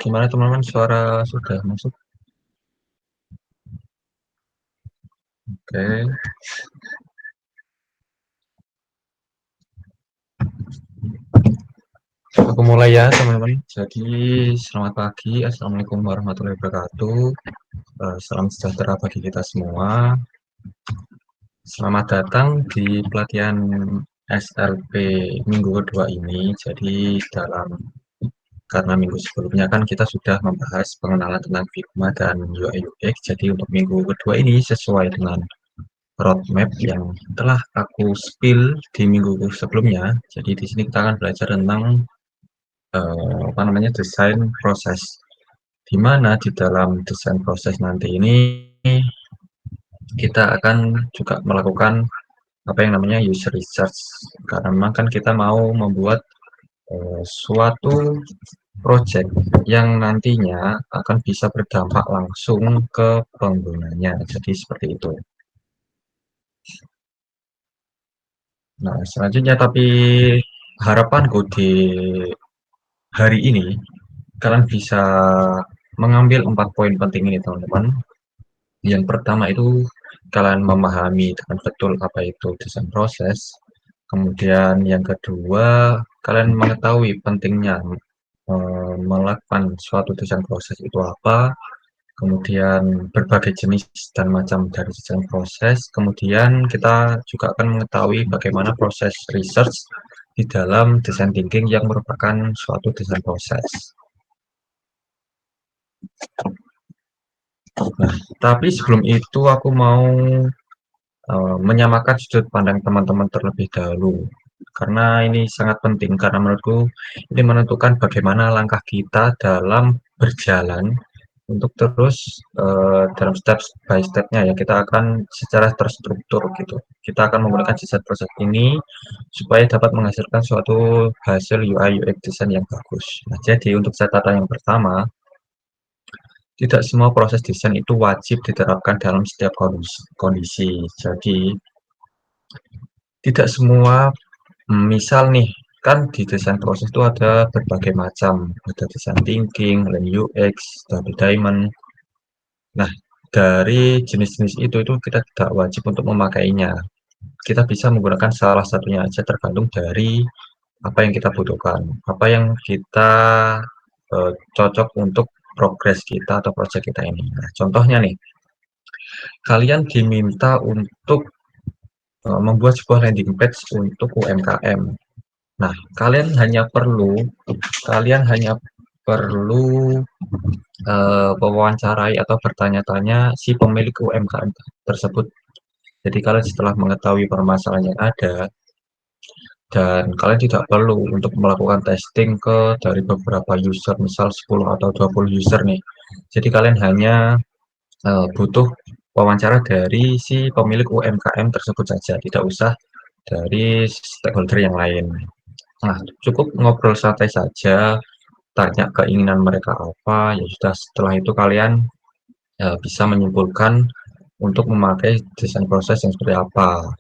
Gimana teman-teman, suara sudah masuk? Oke, aku mulai ya teman-teman. Jadi selamat pagi, assalamualaikum warahmatullahi wabarakatuh. Salam sejahtera bagi kita semua. Selamat datang di pelatihan SLP minggu kedua ini. Jadi karena minggu sebelumnya kan kita sudah membahas pengenalan tentang Figma dan UI UX. Jadi untuk minggu kedua ini sesuai dengan roadmap yang telah aku spill di minggu sebelumnya. Jadi di sini kita akan belajar tentang desain proses. Di mana di dalam desain proses nanti ini kita akan juga melakukan apa yang namanya user research. Karena memang kan kita mau membuat suatu project yang nantinya akan bisa berdampak langsung ke penggunanya. Jadi seperti itu. Nah, selanjutnya tapi harapanku di hari ini kalian bisa mengambil 4 poin penting ini teman-teman. Yang pertama itu kalian memahami dengan betul apa itu desain proses. Kemudian yang kedua, kalian mengetahui pentingnya melakukan suatu desain proses itu apa. Kemudian berbagai jenis dan macam dari desain proses. Kemudian kita juga akan mengetahui bagaimana proses research di dalam design thinking yang merupakan suatu desain proses. Nah, tapi sebelum itu aku mau menyamakan sudut pandang teman-teman terlebih dahulu. Karena ini sangat penting, karena menurutku ini menentukan bagaimana langkah kita dalam berjalan untuk terus dalam step by step-nya ya kita akan secara terstruktur gitu. Kita akan menggunakan desain proses ini supaya dapat menghasilkan suatu hasil UI UX design yang bagus. Nah, jadi untuk catatan yang pertama, tidak semua proses desain itu wajib diterapkan dalam setiap kondisi. Jadi tidak semua, misal nih, kan di desain proses itu ada berbagai macam, ada desain thinking, ada UX, ada diamond. Nah, dari jenis-jenis itu kita tidak wajib untuk memakainya. Kita bisa menggunakan salah satunya aja tergantung dari apa yang kita butuhkan, apa yang kita cocok untuk progres kita atau project kita ini. Nah, contohnya nih, kalian diminta untuk membuat sebuah landing page untuk UMKM. Nah, kalian hanya perlu mewawancarai atau bertanya-tanya si pemilik UMKM tersebut. Jadi kalian setelah mengetahui permasalahan yang ada dan kalian tidak perlu untuk melakukan testing ke dari beberapa user, misal 10 atau 20 user nih. Jadi kalian hanya butuh wawancara dari si pemilik UMKM tersebut saja, tidak usah dari stakeholder yang lain. Nah, cukup ngobrol santai saja, tanya keinginan mereka apa, ya sudah setelah itu kalian bisa menyimpulkan untuk memakai desain proses yang seperti apa.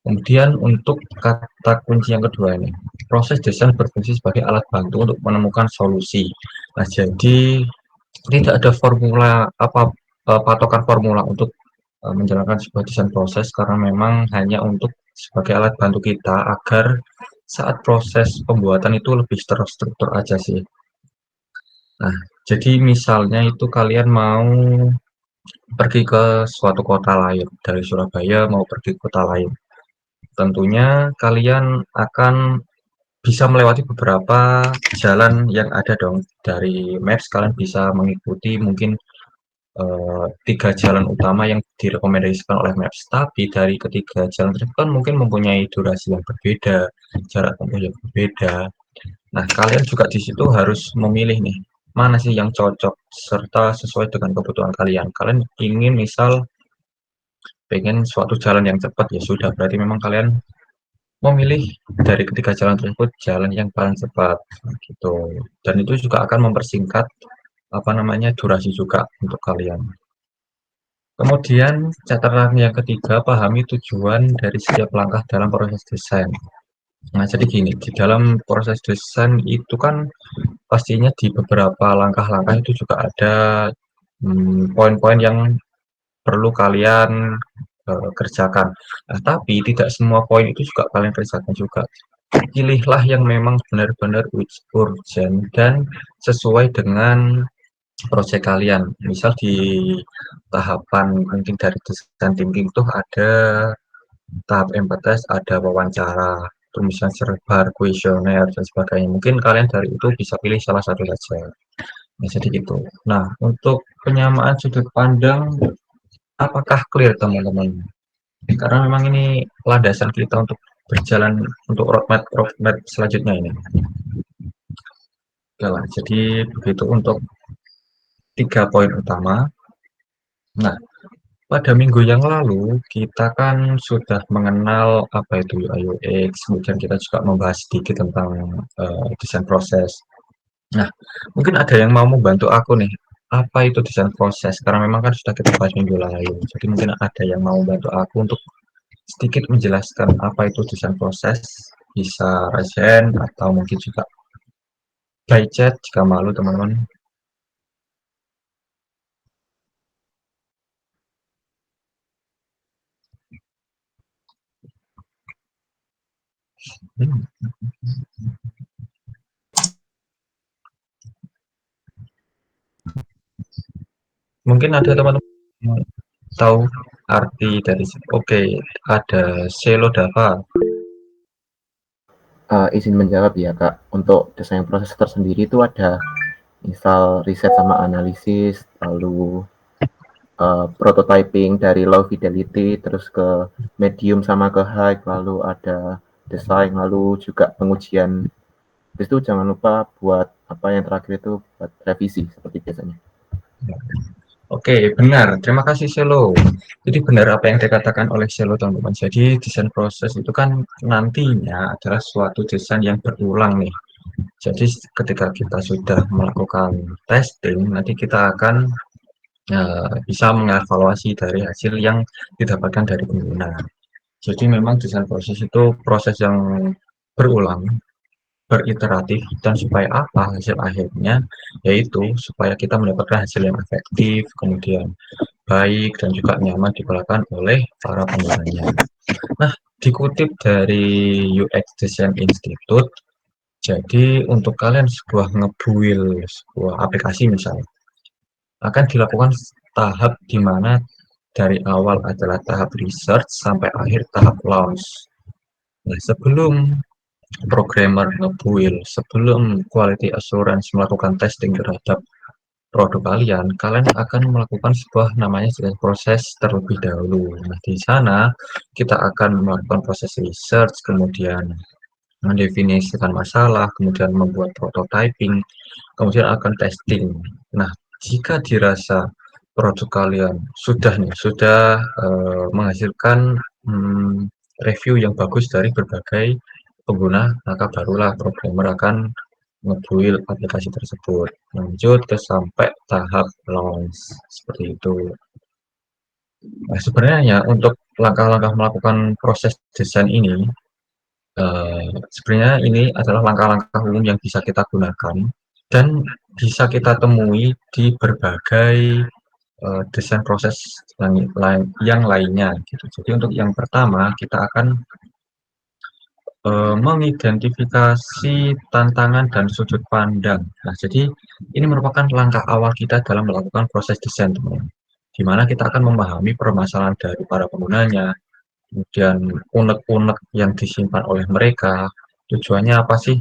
Kemudian untuk kata kunci yang kedua ini, proses desain berfungsi sebagai alat bantu untuk menemukan solusi. Nah, jadi tidak ada formula apa patokan formula untuk menjalankan sebuah desain proses karena memang hanya untuk sebagai alat bantu kita agar saat proses pembuatan itu lebih terstruktur aja sih. Nah, jadi misalnya itu kalian mau pergi ke suatu kota lain, dari Surabaya mau pergi ke kota lain. Tentunya kalian akan bisa melewati beberapa jalan yang ada dong. Dari Maps kalian bisa mengikuti mungkin 3 jalan utama yang direkomendasikan oleh Maps. Tapi dari ketiga jalan tersebut kan mungkin mempunyai durasi yang berbeda, jarak tempuh yang berbeda. Nah, kalian juga di situ harus memilih nih, mana sih yang cocok serta sesuai dengan kebutuhan kalian. Kalian ingin misal pengen suatu jalan yang cepat, ya sudah berarti memang kalian memilih dari ketiga jalan tersebut jalan yang paling cepat gitu. Dan itu juga akan mempersingkat durasi juga untuk kalian. Kemudian catatan yang ketiga, pahami tujuan dari setiap langkah dalam proses desain. Nah, jadi gini, di dalam proses desain itu kan pastinya di beberapa langkah-langkah itu juga ada poin-poin yang perlu kalian kerjakan. Nah, tapi tidak semua poin itu juga kalian kerjakan juga. Pilihlah yang memang benar-benar urgent dan sesuai dengan proyek kalian. Misal di tahapan mungkin dari design thinking itu ada tahap empathize, ada wawancara, terus misalnya serbar, kuesioner, dan sebagainya. Mungkin kalian dari itu bisa pilih salah satu saja. Nah, jadi gitu. Nah, untuk penyamaan sudut pandang, apakah clear teman-teman? Karena memang ini landasan kita untuk berjalan untuk roadmap selanjutnya ini. Oke lah, jadi begitu untuk 3 poin utama. Nah, pada minggu yang lalu kita kan sudah mengenal apa itu UI UX, kemudian kita juga membahas sedikit tentang desain proses. Nah, mungkin ada yang mau membantu aku nih. Apa itu desain proses? Karena memang kan sudah kita bahas minggu lalu. Jadi mungkin ada yang mau membantu aku untuk sedikit menjelaskan apa itu desain proses. Bisa raise atau mungkin juga by chat jika malu teman-teman. Hmm, Mungkin ada teman-teman yang tahu arti dari oke, ada Selodava. Izin menjawab ya Kak, untuk desain proses tersendiri itu ada misal riset sama analisis, lalu prototyping dari low fidelity, terus ke medium sama ke high, lalu ada desain, lalu juga pengujian. Terus itu jangan lupa buat apa yang terakhir itu buat revisi seperti biasanya. Oke, benar. Terima kasih Selo. Jadi benar apa yang dikatakan oleh Selo, teman-teman. Jadi desain proses itu kan nantinya adalah suatu desain yang berulang nih. Jadi ketika kita sudah melakukan testing, nanti kita akan bisa mengevaluasi dari hasil yang didapatkan dari pengguna. Jadi memang desain proses itu proses yang berulang, beriteratif, dan supaya apa hasil akhirnya, yaitu supaya kita mendapatkan hasil yang efektif, kemudian baik, dan juga nyaman digunakan oleh para penggunanya. Nah, dikutip dari UX Design Institute, jadi untuk kalian ngebuild sebuah aplikasi misalnya, akan dilakukan tahap di mana dari awal adalah tahap research sampai akhir tahap launch. Nah, sebelum programmer ngebuild, sebelum quality assurance melakukan testing terhadap produk kalian, kalian akan melakukan sebuah namanya proses terlebih dahulu. Nah, di sana kita akan melakukan proses research, kemudian mendefinisikan masalah, kemudian membuat prototyping, kemudian akan testing. Nah, jika dirasa produk kalian sudah menghasilkan review yang bagus dari berbagai pengguna, maka barulah programmer akan nge-build aplikasi tersebut, lanjut ke sampai tahap launch seperti itu. Nah, sebenarnya untuk langkah-langkah melakukan proses desain ini, sebenarnya ini adalah langkah-langkah umum yang bisa kita gunakan dan bisa kita temui di berbagai desain proses yang lainnya gitu. Jadi untuk yang pertama kita akan mengidentifikasi tantangan dan sudut pandang. Nah, jadi ini merupakan langkah awal kita dalam melakukan proses desain, teman-teman. Di mana kita akan memahami permasalahan dari para penggunanya, kemudian unek-unek yang disimpan oleh mereka. Tujuannya apa sih?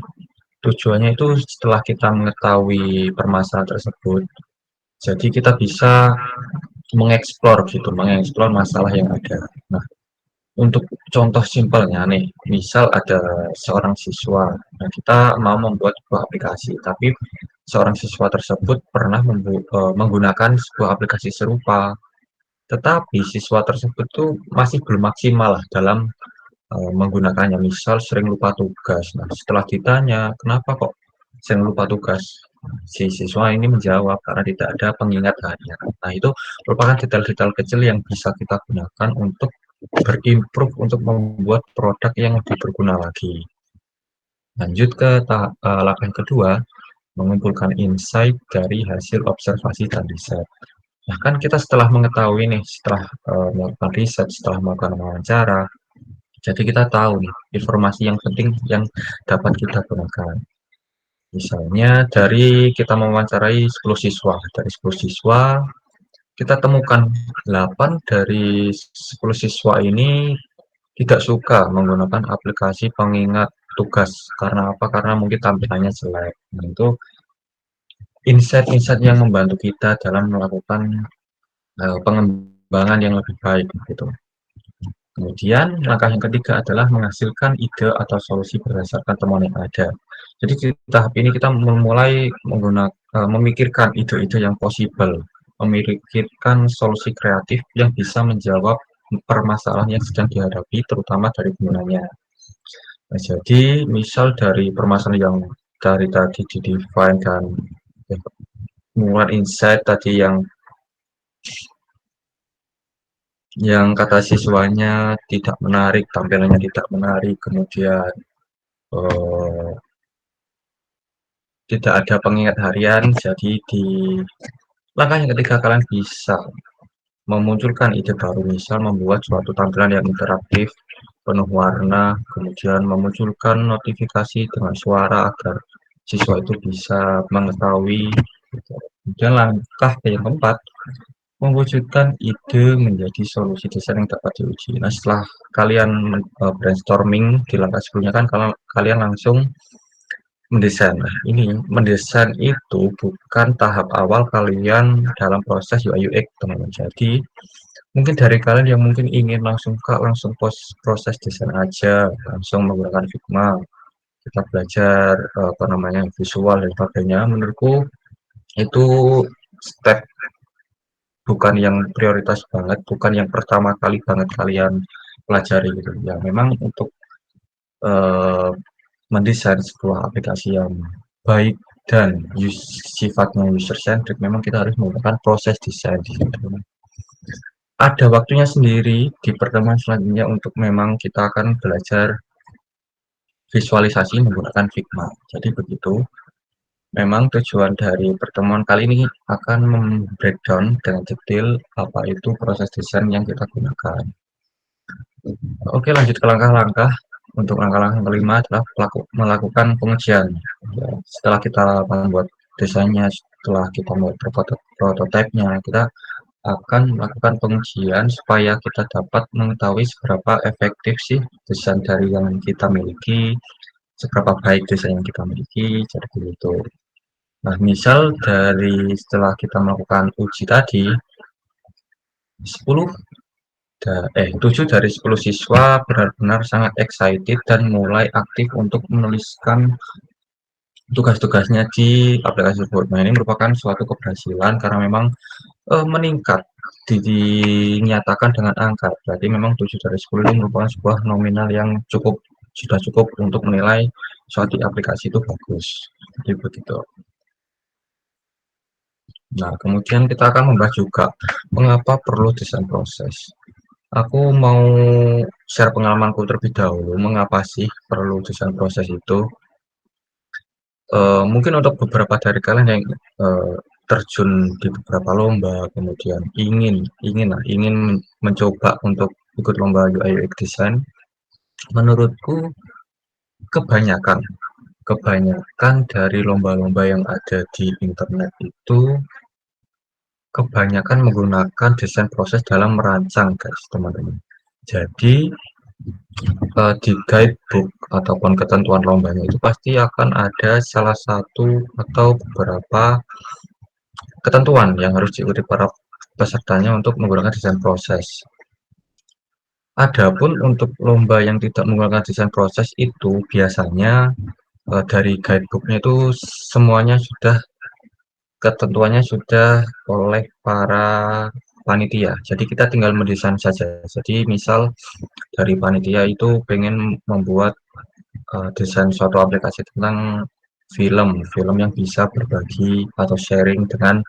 Tujuannya itu setelah kita mengetahui permasalahan tersebut, jadi kita bisa mengeksplor masalah yang ada. Nah, untuk contoh simpelnya nih, misal ada seorang siswa, nah kita mau membuat sebuah aplikasi, tapi seorang siswa tersebut pernah menggunakan sebuah aplikasi serupa, tetapi siswa tersebut tuh masih belum maksimal lah dalam menggunakannya, misal sering lupa tugas. Nah, setelah ditanya, kenapa kok sering lupa tugas? Si siswa ini menjawab karena tidak ada pengingat harian. Nah, itu merupakan detail-detail kecil yang bisa kita gunakan untuk berimprove untuk membuat produk yang lebih berguna lagi. Lanjut ke langkah yang kedua, mengumpulkan insight dari hasil observasi dan riset. Nah, kan kita setelah mengetahui nih, setelah melakukan riset, setelah melakukan wawancara, jadi kita tahu nih informasi yang penting yang dapat kita gunakan. Misalnya dari kita mewawancarai 10 siswa, dari 10 siswa kita temukan 8 dari 10 siswa ini tidak suka menggunakan aplikasi pengingat tugas. Karena apa? Karena mungkin tampilannya jelek. Nah, itu insight-insight yang membantu kita dalam melakukan pengembangan yang lebih baik gitu. Kemudian langkah yang ketiga adalah menghasilkan ide atau solusi berdasarkan temuan yang ada. Jadi di tahap ini kita memulai memikirkan ide-ide yang possible, memikirkan solusi kreatif yang bisa menjawab permasalahan yang sedang dihadapi, terutama dari penggunanya. Nah, jadi misal dari permasalahan yang dari tadi di-define dan mengeluarkan insight tadi yang kata siswanya tidak menarik, tampilannya tidak menarik, kemudian eh, tidak ada pengingat harian. Jadi di langkah yang ketiga kalian bisa memunculkan ide baru, misal membuat suatu tampilan yang interaktif, penuh warna, kemudian memunculkan notifikasi dengan suara agar siswa itu bisa mengetahui. Kemudian langkah yang keempat, mewujudkan ide menjadi solusi desain yang dapat diuji. Nah, setelah kalian brainstorming di langkah sebelumnya kan kalian langsung mendesain. Nah, ini mendesain itu bukan tahap awal kalian dalam proses UI UX, teman-teman. Jadi, mungkin dari kalian yang mungkin ingin langsung proses desain aja, langsung menggunakan Figma, kita belajar apa namanya visual dan sebagainya. Menurutku itu step bukan yang prioritas banget, bukan yang pertama kali banget kalian pelajari gitu. Ya, memang untuk eh, mendesain sebuah aplikasi yang baik dan sifatnya user centric, memang kita harus menggunakan proses desain di situ. Ada waktunya sendiri di pertemuan selanjutnya untuk memang kita akan belajar visualisasi menggunakan Figma. Jadi begitu. Memang tujuan dari pertemuan kali ini akan membreakdown dengan detail apa itu proses desain yang kita gunakan. Oke, lanjut ke langkah-langkah. Untuk langkah-langkah kelima adalah melakukan pengujian. Ya, setelah kita membuat desainnya, setelah kita membuat prototipenya, kita akan melakukan pengujian supaya kita dapat mengetahui seberapa efektif sih desain dari yang kita miliki, seberapa baik desain yang kita miliki, jadi begitu. Nah, misal dari setelah kita melakukan uji tadi, 10 7 dari 10 siswa benar-benar sangat excited dan mulai aktif untuk menuliskan tugas-tugasnya di aplikasi tersebut. Nah, ini merupakan suatu keberhasilan karena memang meningkat dinyatakan dengan angka. Berarti memang 7 dari 10 ini merupakan sebuah nominal yang sudah cukup untuk menilai suatu aplikasi itu bagus. Jadi begitu. Nah, kemudian kita akan membahas juga mengapa perlu desain proses. Aku mau share pengalamanku terlebih dahulu, mengapa sih perlu desain proses itu. Mungkin untuk beberapa dari kalian yang terjun di beberapa lomba, kemudian ingin mencoba untuk ikut lomba UI UX design, menurutku kebanyakan kebanyakan dari lomba-lomba yang ada di internet itu kebanyakan menggunakan desain proses dalam merancang, guys, teman-teman. Jadi di guidebook ataupun ketentuan lombanya itu pasti akan ada salah satu atau beberapa ketentuan yang harus diikuti para pesertanya untuk menggunakan desain proses. Adapun untuk lomba yang tidak menggunakan desain proses itu biasanya dari guidebooknya itu semuanya sudah ketentuannya sudah oleh para panitia. Jadi kita tinggal mendesain saja. Jadi misal dari panitia itu pengen membuat desain suatu aplikasi tentang film yang bisa berbagi atau sharing dengan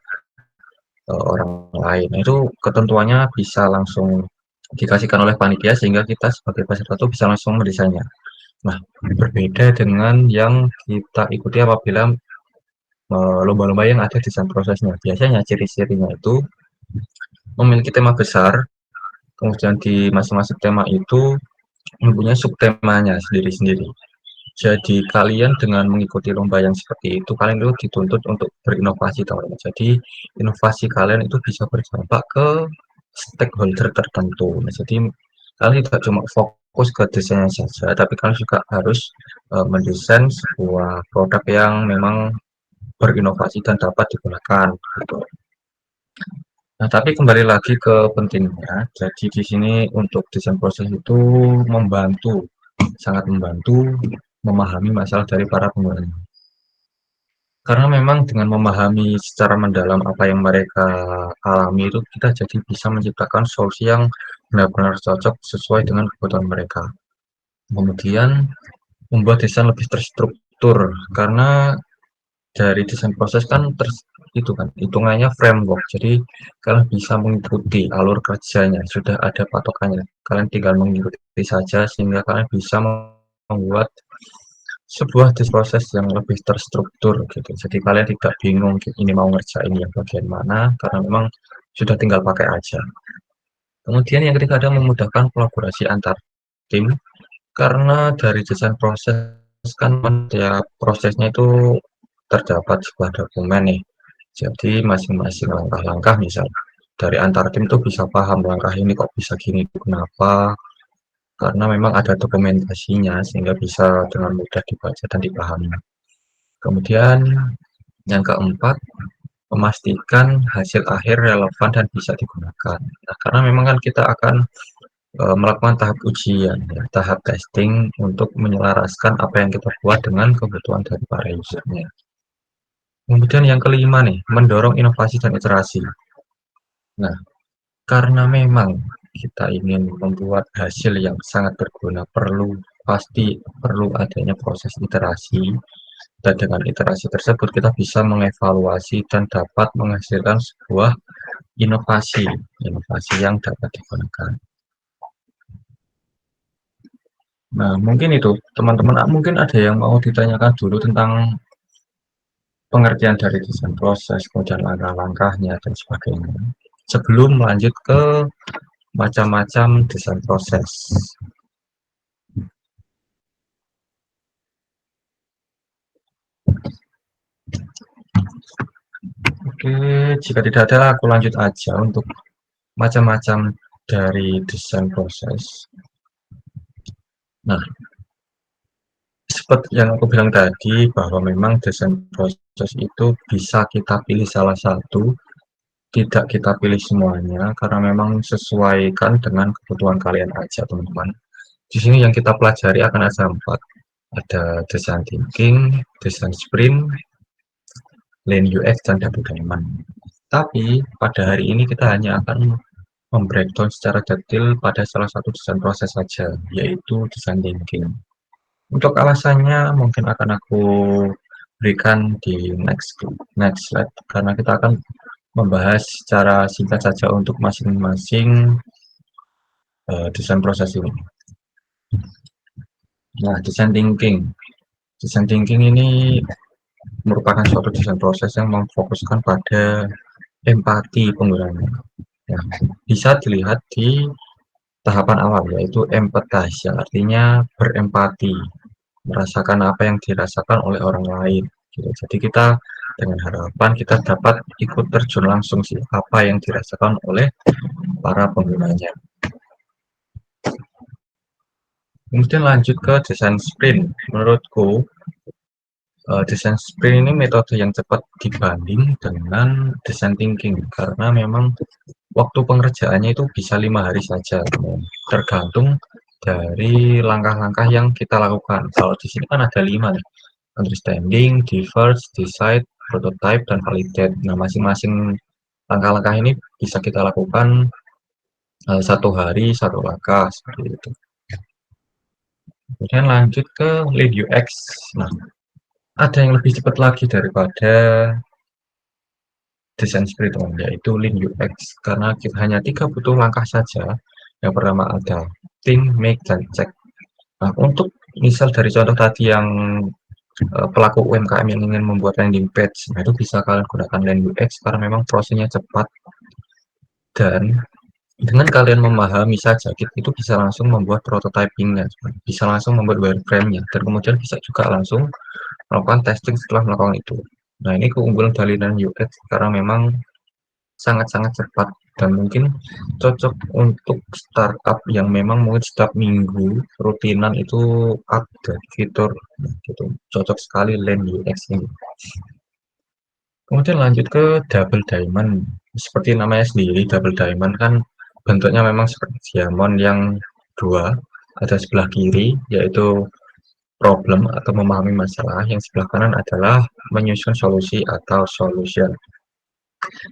orang lain. Nah, itu ketentuannya bisa langsung dikasihkan oleh panitia sehingga kita sebagai peserta itu bisa langsung mendesainnya. Nah, berbeda dengan yang kita ikuti apabila lomba-lomba yang ada desain prosesnya. Biasanya ciri-cirinya itu memiliki tema besar, kemudian di masing-masing tema itu mempunyai subtemanya sendiri-sendiri. Jadi kalian dengan mengikuti lomba yang seperti itu, kalian itu dituntut untuk berinovasi teman-teman. Jadi inovasi kalian itu bisa berdampak ke stakeholder tertentu. Nah, jadi kalian tidak cuma fokus ke desainnya saja, tapi kalian juga harus mendesain sebuah produk yang memang berinovasi dan dapat digunakan. Gitu. Nah, tapi kembali lagi ke pentingnya. Jadi di sini untuk desain proses itu membantu, sangat membantu memahami masalah dari para pengguna. Karena memang dengan memahami secara mendalam apa yang mereka alami itu kita jadi bisa menciptakan solusi yang benar-benar cocok sesuai dengan kebutuhan mereka. Kemudian membuat desain lebih terstruktur karena dari desain proses kan itu kan hitungannya framework. Jadi kalian bisa mengikuti alur kerjanya, sudah ada patokannya. Kalian tinggal mengikuti saja sehingga kalian bisa membuat sebuah proses yang lebih terstruktur gitu. Jadi kalian tidak bingung ini mau ngerjain yang bagian mana karena memang sudah tinggal pakai aja. Kemudian yang ketiga ada memudahkan kolaborasi antar tim karena dari desain proses kan setiap prosesnya itu terdapat sebuah dokumen nih. Jadi masing-masing langkah-langkah misal dari antar tim tuh bisa paham langkah ini kok bisa gini kenapa karena memang ada dokumentasinya sehingga bisa dengan mudah dibaca dan dipahami. Kemudian yang keempat, memastikan hasil akhir relevan dan bisa digunakan. Nah, karena memang kan kita akan melakukan tahap ujian, ya, tahap testing untuk menyelaraskan apa yang kita buat dengan kebutuhan dari para usernya. Kemudian yang kelima nih, mendorong inovasi dan iterasi. Nah, karena memang kita ingin membuat hasil yang sangat berguna, pasti perlu adanya proses iterasi. Dan dengan iterasi tersebut kita bisa mengevaluasi dan dapat menghasilkan sebuah inovasi, inovasi yang dapat digunakan. Nah, mungkin itu teman-teman mungkin ada yang mau ditanyakan dulu tentang pengertian dari desain proses, kemudian langkah-langkahnya dan sebagainya. Sebelum lanjut ke macam-macam desain proses. Oke, jika tidak ada aku lanjut aja untuk macam-macam dari desain proses. Nah, seperti yang aku bilang tadi bahwa memang desain proses itu bisa kita pilih salah satu, tidak kita pilih semuanya karena memang sesuaikan dengan kebutuhan kalian aja teman-teman. Di sini yang kita pelajari akan ada 4. Ada design thinking, design sprint, lean UX, dan double diamond. Tapi pada hari ini kita hanya akan membreakdown secara detail pada salah satu desain proses saja, yaitu design thinking. Untuk alasannya mungkin akan aku berikan di next slide karena kita akan membahas secara singkat saja untuk masing-masing desain proses ini. Nah, design thinking. Design thinking ini merupakan suatu desain proses yang memfokuskan pada empati penggunanya. Ya, bisa dilihat di tahapan awal yaitu empathize yang artinya berempati, merasakan apa yang dirasakan oleh orang lain. Gitu. Jadi kita dengan harapan kita dapat ikut terjun langsung sih apa yang dirasakan oleh para penggunanya. Kemudian lanjut ke desain sprint. Menurutku desain sprint ini metode yang cepat dibanding dengan desain thinking karena memang waktu pengerjaannya itu bisa 5 hari saja, tergantung dari langkah-langkah yang kita lakukan. Kalau di sini kan ada 5 nih, understanding, diverse, decide, prototype, dan validate. Nah, masing-masing langkah-langkah ini bisa kita lakukan 1 hari, 1 langkah, seperti itu. Kemudian lanjut ke lead UX. Nah, ada yang lebih cepat lagi daripada desain sprint yaitu lean UX karena kita hanya 3 butuh langkah saja. Yang pertama ada think, make, dan check. Nah, untuk Misal dari contoh tadi yang pelaku UMKM yang ingin membuat landing page, nah itu bisa kalian gunakan Land UX karena memang prosesnya cepat dan dengan kalian memahami saja, itu bisa langsung membuat prototypingnya, bisa langsung membuat wireframe-nya, dan kemudian bisa juga langsung melakukan testing setelah melakukan itu. Nah, ini keunggulan dari Land UX karena memang sangat-sangat cepat dan mungkin cocok untuk startup yang memang mungkin setiap minggu rutinan itu update fitur gitu. Cocok sekali Land UX ini. Kemudian lanjut ke double diamond. Seperti namanya sendiri, double diamond kan bentuknya memang seperti diamond yang dua, ada sebelah kiri yaitu problem atau memahami masalah, yang sebelah kanan adalah menyusun solusi atau solution.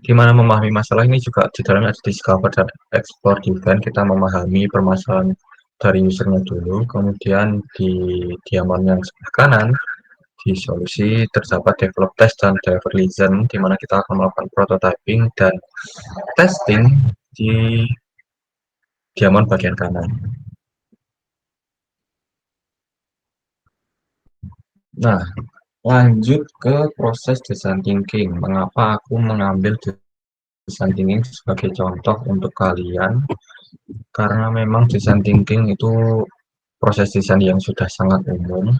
Di mana memahami masalah ini juga di dalamnya ada discover dan explore event, kita memahami permasalahan dari usernya dulu, kemudian di diamond yang sebelah kanan di solusi terdapat develop test dan driver listen, di mana kita akan melakukan prototyping dan testing di diamond bagian kanan. Nah, lanjut ke proses design thinking. Mengapa aku mengambil design thinking sebagai contoh untuk kalian? Karena memang design thinking itu proses desain yang sudah sangat umum,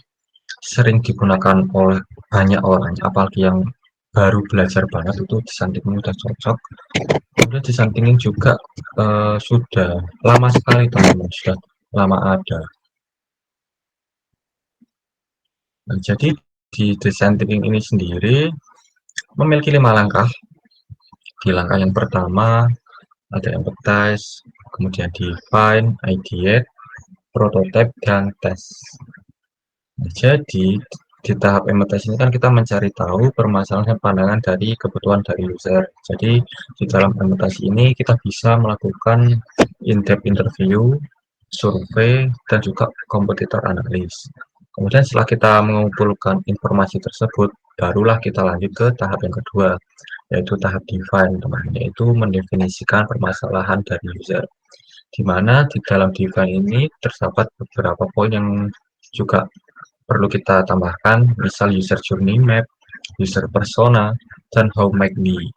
sering digunakan oleh banyak orang, apalagi yang baru belajar banget itu design thinking sudah cocok. Kemudian design thinking juga sudah lama sekali teman-teman, sudah lama ada. Nah, jadi di design thinking ini sendiri memiliki 5 langkah. Di langkah yang pertama ada empathize, kemudian define, ideate, prototype, dan test. Nah, jadi di tahap empathize ini kan kita mencari tahu permasalahan dan pandangan dari kebutuhan dari user. Jadi di dalam empathize ini kita bisa melakukan in-depth interview, survei, dan juga kompetitor analis. Kemudian setelah kita mengumpulkan informasi tersebut, barulah kita lanjut ke tahap yang kedua, yaitu tahap define, teman-teman, yaitu mendefinisikan permasalahan dari user. Di mana di dalam define ini terdapat beberapa poin yang juga perlu kita tambahkan, misal user journey map, user persona, dan how make me.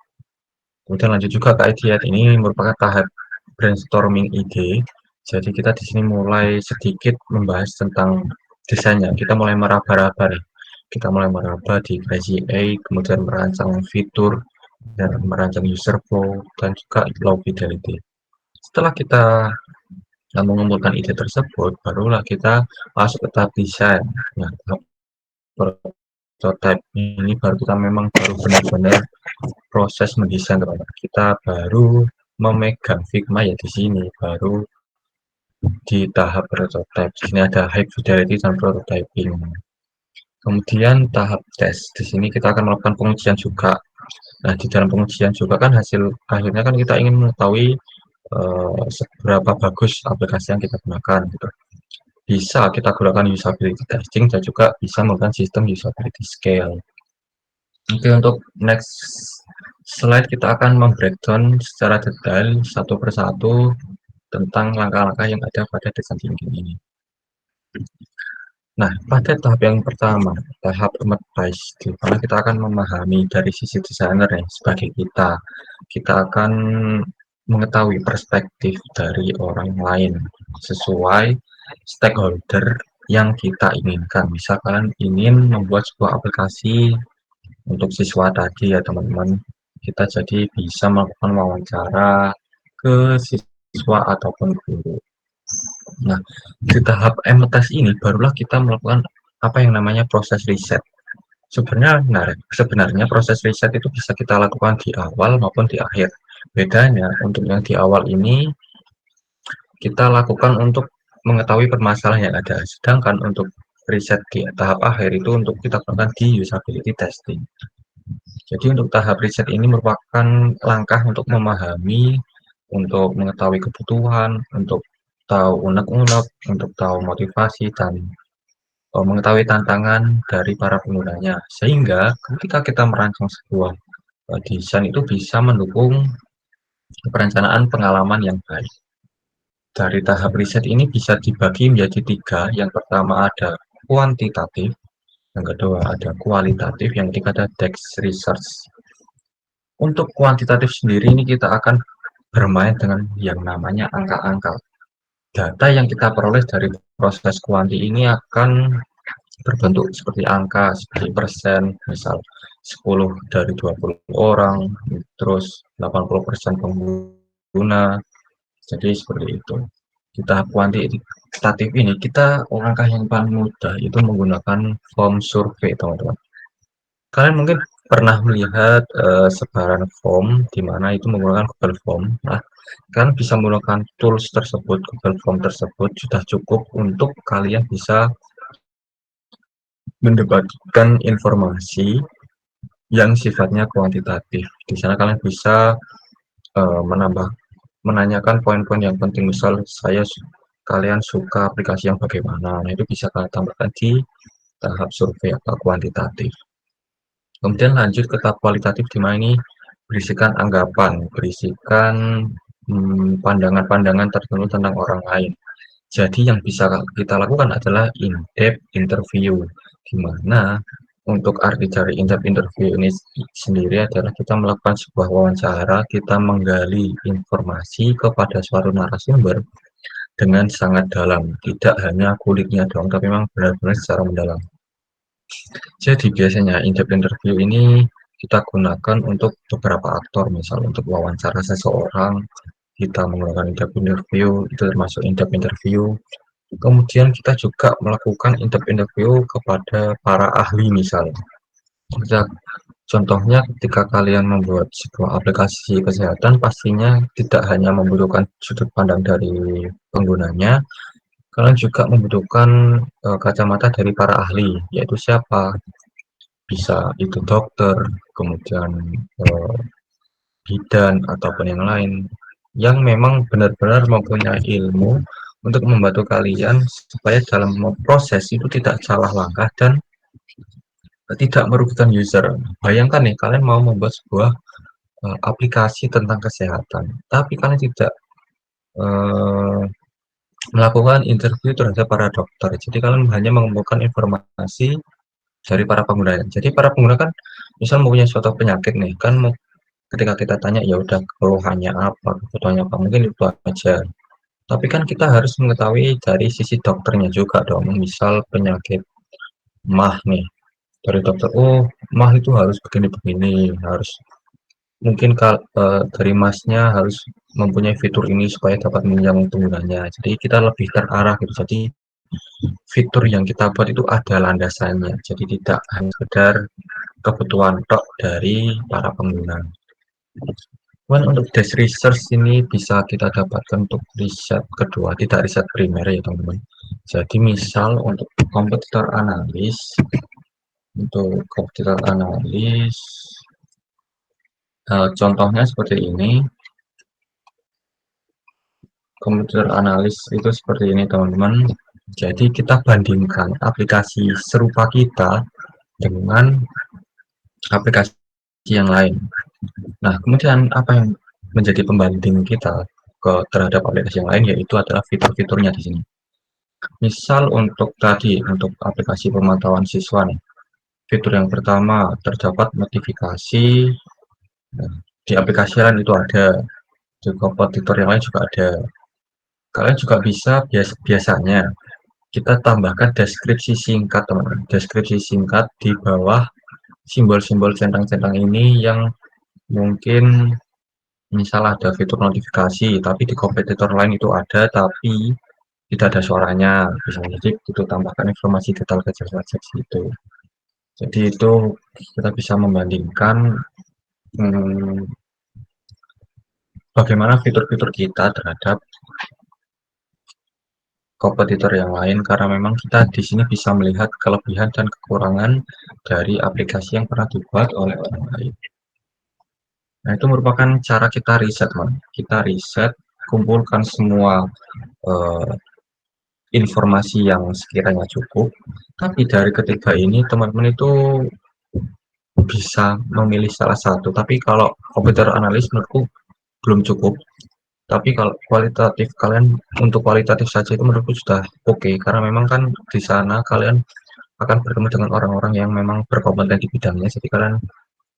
Kemudian lanjut juga ke ideate, ini merupakan tahap brainstorming ide. Jadi kita di sini mulai sedikit membahas tentang desainnya. Kita mulai meraba-raba nih. Kita mulai meraba di Crazy 8, kemudian merancang fitur dan merancang user flow dan juga low fidelity. Setelah kita mengumpulkan ide tersebut, barulah kita masuk ke tahap desain. Nah, tahap prototype ini baru kita memang baru benar-benar proses mendesain, teman-teman. Kita baru memegang Figma ya di sini, baru di tahap prototype. Di sini ada high fidelity dan prototyping. Kemudian tahap tes. Di sini kita akan melakukan pengujian juga. Nah, di dalam pengujian juga kan hasil akhirnya kan kita ingin mengetahui seberapa bagus aplikasi yang kita gunakan gitu. Bisa kita gunakan usability testing dan juga bisa menggunakan sistem usability scale. Oke, untuk next slide kita akan membreakdown secara detail satu persatu tentang langkah-langkah yang ada pada design thinking ini. Nah, pada tahap yang pertama, tahap empathize, di mana kita akan memahami dari sisi desainer ya, sebagai kita. Kita akan mengetahui perspektif dari orang lain sesuai stakeholder yang kita inginkan. Misal kalian ingin membuat sebuah aplikasi untuk siswa tadi ya teman-teman, kita jadi bisa melakukan wawancara ke siswa ataupun guru. Nah, di tahap empathize ini barulah kita melakukan apa yang namanya proses riset. Sebenarnya proses riset itu bisa kita lakukan di awal maupun di akhir. Bedanya untuk yang di awal ini kita lakukan untuk mengetahui permasalahan yang ada, sedangkan untuk riset di tahap akhir itu untuk kita lakukan di usability testing. Jadi untuk tahap riset ini merupakan langkah untuk memahami, untuk mengetahui kebutuhan, untuk tahu unek-unek, untuk tahu motivasi, dan mengetahui tantangan dari para penggunanya. Sehingga ketika kita merancang sebuah desain itu bisa mendukung perencanaan pengalaman yang baik. Dari tahap riset ini bisa dibagi menjadi tiga. Yang pertama ada kuantitatif, yang kedua ada kualitatif, yang ketiga ada text research. Untuk kuantitatif sendiri ini kita akan bermain dengan yang namanya angka-angka. Data yang kita peroleh dari proses kuanti ini akan berbentuk seperti angka, seperti persen, misal 10 dari 20 orang, terus 80% pengguna. Jadi seperti itu. Di tahap kuantitatif ini, kita langkah yang paling mudah itu menggunakan form survei, teman-teman. Kalian mungkin pernah melihat sebaran form di mana itu menggunakan Google Form. Nah, kalian bisa menggunakan tools tersebut, Google Form tersebut sudah cukup untuk kalian bisa mendapatkan informasi yang sifatnya kuantitatif. Di sana kalian bisa menanyakan poin-poin yang penting. Misal kalian suka aplikasi yang bagaimana, nah itu bisa kalian tambahkan di tahap survei atau kuantitatif. Kemudian lanjut ke tahap kualitatif, di mana ini berisikan anggapan, berisikan pandangan-pandangan tertentu tentang orang lain. Jadi yang bisa kita lakukan adalah in-depth interview, di mana untuk arti dari in-depth interview ini sendiri adalah kita melakukan sebuah wawancara, kita menggali informasi kepada suatu narasumber dengan sangat dalam, tidak hanya kulitnya doang, tapi memang benar-benar secara mendalam. Jadi biasanya in-depth interview ini kita gunakan untuk beberapa aktor, misal untuk wawancara seseorang, kita menggunakan in-depth interview, itu termasuk in-depth interview. Kemudian kita juga melakukan in-depth interview kepada para ahli misalnya. Contohnya ketika kalian membuat sebuah aplikasi kesehatan, pastinya tidak hanya membutuhkan sudut pandang dari penggunanya, kalian juga membutuhkan kacamata dari para ahli, yaitu siapa? Bisa itu dokter, kemudian bidan, ataupun yang lain, yang memang benar-benar mempunyai ilmu untuk membantu kalian supaya dalam proses itu tidak salah langkah dan tidak merugikan user. Bayangkan nih, kalian mau membuat sebuah aplikasi tentang kesehatan, tapi kalian tidak uh, melakukan interview terhadap para dokter. Jadi kalian hanya mengumpulkan informasi dari para pengguna. Jadi para pengguna kan misal mempunyai suatu penyakit nih, kan ketika kita tanya ya udah keluhannya apa, kebutuhannya apa, mungkin itu aja. Tapi kan kita harus mengetahui dari sisi dokternya juga dong. Misal penyakit mah nih, dari dokter, oh mah itu harus begini-begini, harus mungkin dari masnya harus mempunyai fitur ini supaya dapat menjamin penggunanya. Jadi kita lebih terarah gitu. Jadi fitur yang kita buat itu ada landasannya. Jadi tidak hanya sekedar kebutuhan tok dari para pengguna. Cuman untuk desk research ini bisa kita dapatkan untuk riset kedua, tidak riset primer ya teman-teman. Jadi misal untuk kompetitor analis, contohnya seperti ini. Komputer analis itu seperti ini teman-teman. Jadi kita bandingkan aplikasi serupa kita dengan aplikasi yang lain. Nah, kemudian apa yang menjadi pembanding kita terhadap aplikasi yang lain, yaitu adalah fitur-fiturnya di sini. Misal untuk aplikasi pemantauan siswa nih, fitur yang pertama terdapat notifikasi. Nah, di aplikasi lain itu ada, di kompetitor yang lain juga ada. Kalian juga bisa biasanya kita tambahkan deskripsi singkat, teman-teman. Deskripsi singkat di bawah simbol-simbol centang-centang ini yang mungkin misal ada fitur notifikasi, tapi di kompetitor lain itu ada, tapi tidak ada suaranya. Misalnya, jadi itu tambahkan informasi detail kecil saja itu. Jadi itu kita bisa membandingkan bagaimana fitur-fitur kita terhadap kompetitor yang lain, karena memang kita di sini bisa melihat kelebihan dan kekurangan dari aplikasi yang pernah dibuat oleh orang lain. Nah, itu merupakan cara kita riset, teman. Kita riset, kumpulkan semua informasi yang sekiranya cukup. Tapi dari ketiga ini, teman-teman itu bisa memilih salah satu. Tapi kalau komputer analis menurutku belum cukup. Tapi kalau untuk kualitatif saja itu menurutku sudah oke, karena memang kan di sana kalian akan bertemu dengan orang-orang yang memang berkompeten di bidangnya, jadi kalian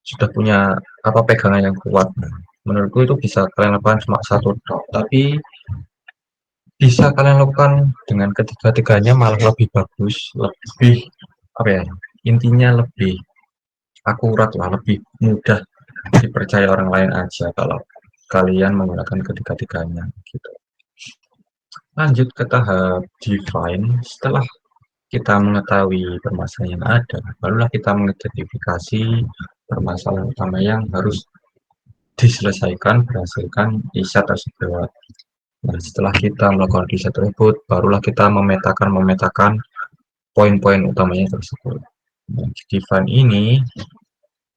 sudah punya pegangan yang kuat. Menurutku itu bisa kalian lakukan cuma satu tok, tapi bisa kalian lakukan dengan ketiga-tiganya malah lebih bagus, lebih apa ya? Intinya lebih akurat lah, lebih mudah dipercaya orang lain aja kalau kalian menggunakan ketiga-tiganya gitu. Lanjut ke tahap define. Setelah kita mengetahui permasalahan yang ada, barulah kita mengidentifikasi permasalahan utama yang harus diselesaikan berdasarkan riset tersebut. Nah, setelah kita melakukan riset tersebut, barulah kita memetakan poin-poin utamanya tersebut. Nah, di define ini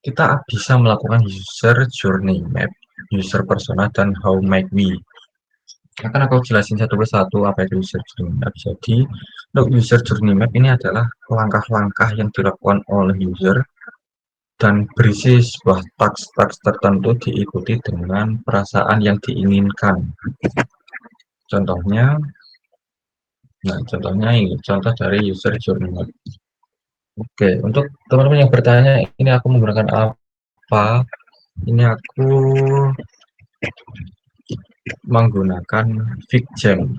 kita bisa melakukan user journey map, user persona, dan how might we. Akan aku jelasin satu persatu apa itu user journey map. Jadi, untuk user journey map ini adalah langkah-langkah yang dilakukan oleh user dan berisi sebuah taks-taks tertentu diikuti dengan perasaan yang diinginkan. Contohnya, contohnya ini, contoh dari user journey map. Oke, untuk teman-teman yang bertanya, ini aku menggunakan apa? Ini aku menggunakan FigJam.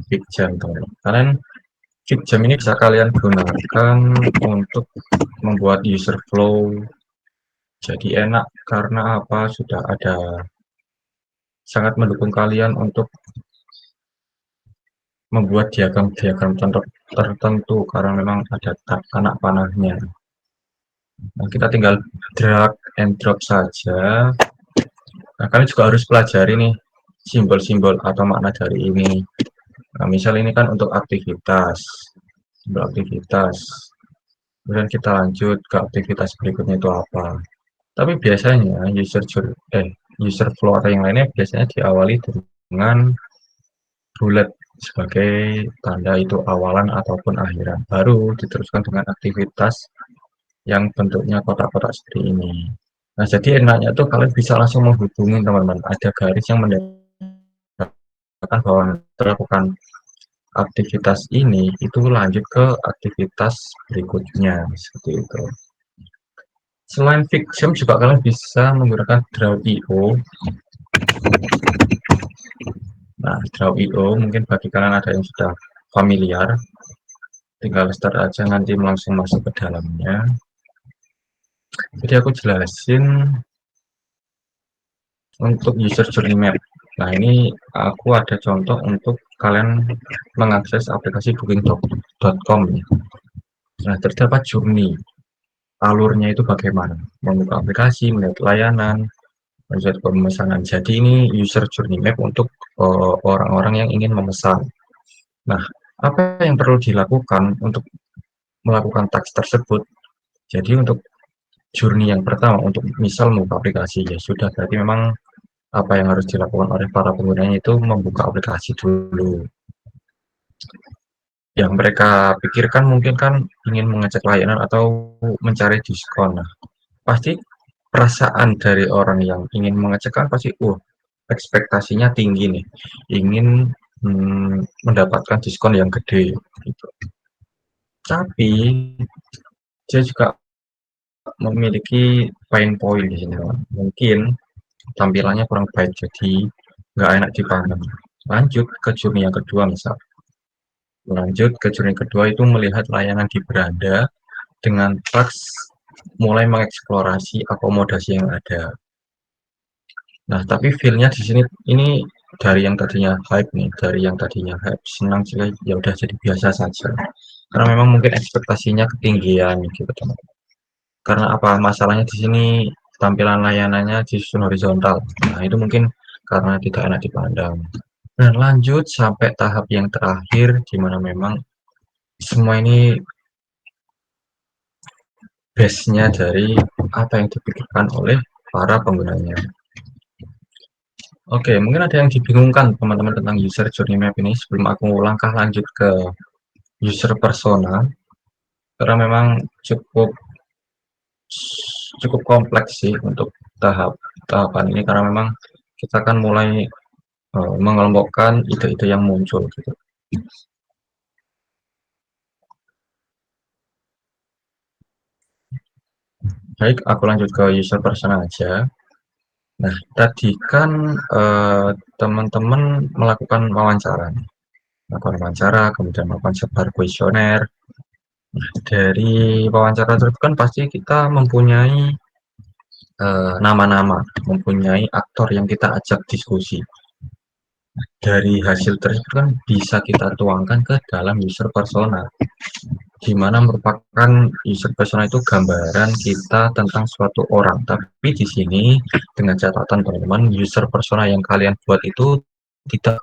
FigJam, teman-teman. Kalian FigJam ini bisa kalian gunakan untuk membuat user flow. Jadi enak karena apa? Sudah ada sangat mendukung kalian untuk membuat diagram-diagram tertentu karena memang ada anak panahnya. Nah, kita tinggal drag and drop saja. Nah, kalian juga harus pelajari nih simbol-simbol atau makna dari ini. Nah, misal ini kan untuk aktivitas, kemudian kita lanjut ke aktivitas berikutnya itu apa. Tapi biasanya user flow atau yang lainnya biasanya diawali dengan bulat sebagai tanda itu awalan ataupun akhiran. Baru diteruskan dengan aktivitas yang bentuknya kotak-kotak seperti ini. Nah, jadi enaknya tuh kalian bisa langsung menghubungi teman-teman. Ada garis yang menandakan bahwa terlakukan aktivitas ini itu lanjut ke aktivitas berikutnya seperti itu. Selain FigJam juga kalian bisa menggunakan Draw.io. Nah, Draw.io mungkin bagi kalian ada yang sudah familiar, tinggal start aja nanti langsung masuk ke dalamnya. Jadi aku jelasin untuk user journey map. Nah, ini aku ada contoh untuk kalian mengakses aplikasi booking.com. Nah, terdapat journey. Alurnya itu bagaimana? Membuka aplikasi, melihat layanan, melihat pemesanan. Jadi ini user journey map untuk orang-orang yang ingin memesan. Nah, apa yang perlu dilakukan untuk melakukan teks tersebut? Jadi untuk journey yang pertama, untuk misal membuka aplikasi, ya sudah, berarti memang apa yang harus dilakukan oleh para penggunanya itu membuka aplikasi dulu. Yang mereka pikirkan mungkin kan ingin mengecek layanan atau mencari diskon. Nah, pasti perasaan dari orang yang ingin mengecek kan pasti, ekspektasinya tinggi nih, ingin mendapatkan diskon yang gede. Gitu. Tapi dia juga memiliki pain point di sini. Mungkin tampilannya kurang baik, jadi nggak enak dipandang. Lanjut ke journey yang kedua misal. Lanjut ke journey kedua itu melihat layanan di beranda dengan taks mulai mengeksplorasi akomodasi yang ada. Nah, tapi feel-nya di sini ini dari yang tadinya hype nih, senang sih ya udah jadi biasa saja. Karena memang mungkin ekspektasinya ketinggian gitu teman. Karena apa masalahnya di sini tampilan layanannya disusun horizontal. Nah, itu mungkin karena tidak enak dipandang. Dan lanjut sampai tahap yang terakhir di mana memang semua ini base-nya dari apa yang dipikirkan oleh para penggunanya. Oke, mungkin ada yang dibingungkan teman-teman tentang user journey map ini sebelum aku langkah lanjut ke user persona, karena memang cukup kompleks sih untuk tahapan ini karena memang kita akan mulai mengelompokkan ide-ide yang muncul gitu. Baik, aku lanjut ke user persona aja. Nah, tadi kan teman-teman melakukan wawancara, kemudian melakukan sebar kuesioner. Dari wawancara tersebut kan pasti kita mempunyai nama-nama, mempunyai aktor yang kita ajak diskusi. Dari hasil tersebut kan bisa kita tuangkan ke dalam user persona, di mana merupakan user persona itu gambaran kita tentang suatu orang. Tapi di sini dengan catatan teman-teman, user persona yang kalian buat itu tidak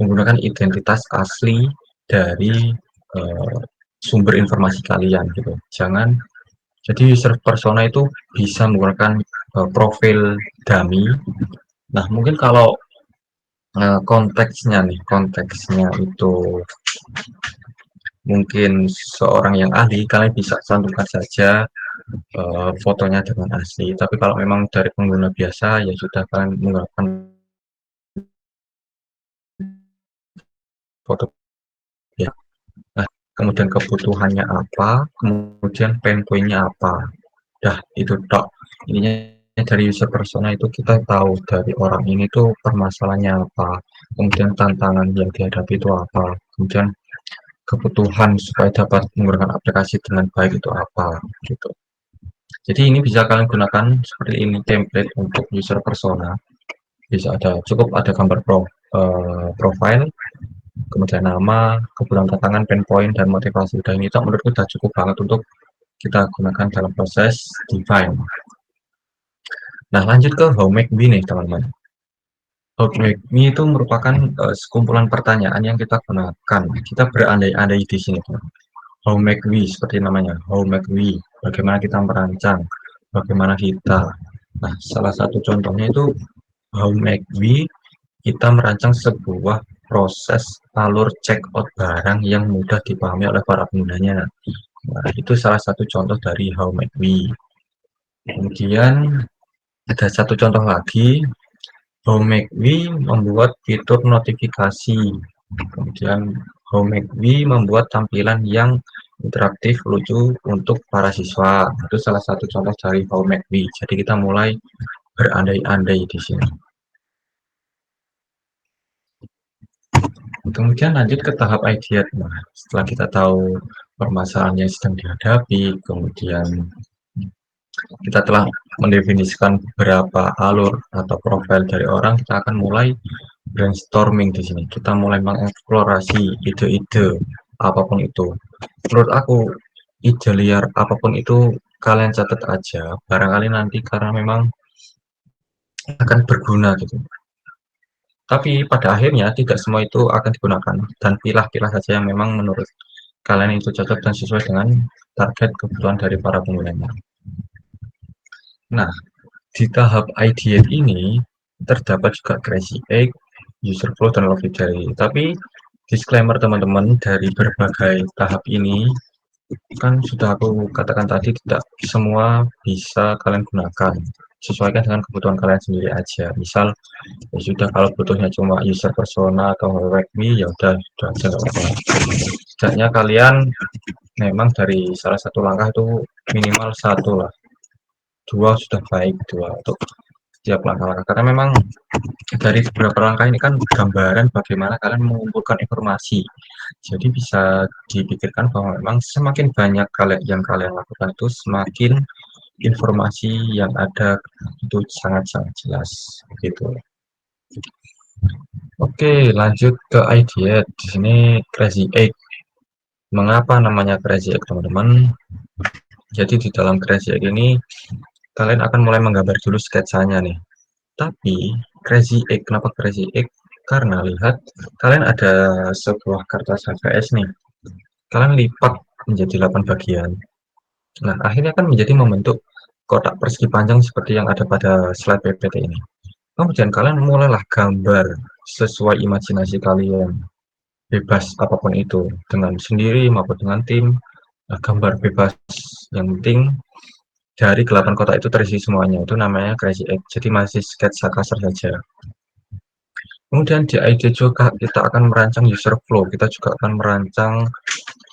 menggunakan identitas asli dari uh, sumber informasi kalian gitu. Jangan jadi user persona itu bisa menggunakan profil dummy. Nah, mungkin kalau konteksnya itu mungkin seorang yang ahli, kalian bisa cantumkan saja fotonya dengan asli. Tapi kalau memang dari pengguna biasa, ya sudah kalian menggunakan foto ya. Nah, kemudian kebutuhannya apa, kemudian pain point-nya apa. Dah, itu tok. Ininya dari user persona itu kita tahu dari orang ini tuh permasalahannya apa, kemudian tantangan yang dihadapi itu apa, kemudian kebutuhan supaya dapat menggunakan aplikasi dengan baik itu apa, gitu. Jadi ini bisa kalian gunakan seperti ini template untuk user persona. Bisa cukup ada gambar profile, kemudian nama, kebutuhan tantangan, pain point, dan motivasi. Dan ini menurutku sudah cukup banget untuk kita gunakan dalam proses define. Nah, lanjut ke how make we nih, teman-teman. How make me itu merupakan sekumpulan pertanyaan yang kita gunakan. Kita berandai-andai di sini, teman. How make we, seperti namanya. How make we, bagaimana kita merancang, bagaimana kita. Nah, salah satu contohnya itu how make we, kita merancang sebuah proses alur check out barang yang mudah dipahami oleh para penggunanya. Nah, itu salah satu contoh dari how make we. Kemudian ada satu contoh lagi, how make we membuat fitur notifikasi. Kemudian how make we membuat tampilan yang interaktif lucu untuk para siswa. Itu salah satu contoh dari how make we. Jadi kita mulai berandai-andai di sini. Kemudian lanjut ke tahap idea. Nah, setelah kita tahu permasalahan yang sedang dihadapi, kemudian kita telah mendefinisikan beberapa alur atau profil dari orang, kita akan mulai brainstorming di sini. Kita mulai mengeksplorasi ide-ide apapun itu. Menurut aku, ide liar apapun itu kalian catat aja. Barangkali nanti karena memang akan berguna gitu. Tapi pada akhirnya tidak semua itu akan digunakan dan pilah-pilah saja yang memang menurut kalian itu cocok dan sesuai dengan target kebutuhan dari para penggunanya. Nah, di tahap ideate ini terdapat juga crazy egg, user flow, dan love victory. Tapi disclaimer teman-teman, dari berbagai tahap ini kan sudah aku katakan tadi tidak semua bisa kalian gunakan. Sesuaikan dengan kebutuhan kalian sendiri aja. Misal ya sudah, kalau butuhnya cuma user persona atau me, ya udah aja nggak apa-apa. Setidaknya kalian memang dari salah satu langkah itu minimal satu lah, dua sudah baik, dua untuk setiap langkah-langkah, karena memang dari beberapa langkah ini kan gambaran bagaimana kalian mengumpulkan informasi. Jadi bisa dipikirkan bahwa memang semakin banyak yang kalian lakukan itu semakin informasi yang ada itu sangat-sangat jelas gitu. Oke, lanjut ke idea. Di sini crazy egg. Mengapa namanya crazy egg, teman-teman? Jadi di dalam crazy egg ini kalian akan mulai menggambar dulu sketsanya nih. Tapi crazy egg, kenapa crazy egg? Karena lihat kalian ada sebuah kertas HVS nih. Kalian lipat menjadi 8 bagian. Nah, akhirnya kan menjadi membentuk kotak persegi panjang seperti yang ada pada slide PPT ini. Kemudian kalian mulailah gambar sesuai imajinasi kalian. Bebas apapun itu, dengan sendiri maupun dengan tim. Nah, gambar bebas, yang penting dari 8 kotak itu terisi semuanya. Itu namanya crazy egg. Jadi masih sketsa kasar saja. Kemudian di ID juga kita akan merancang user flow, kita juga akan merancang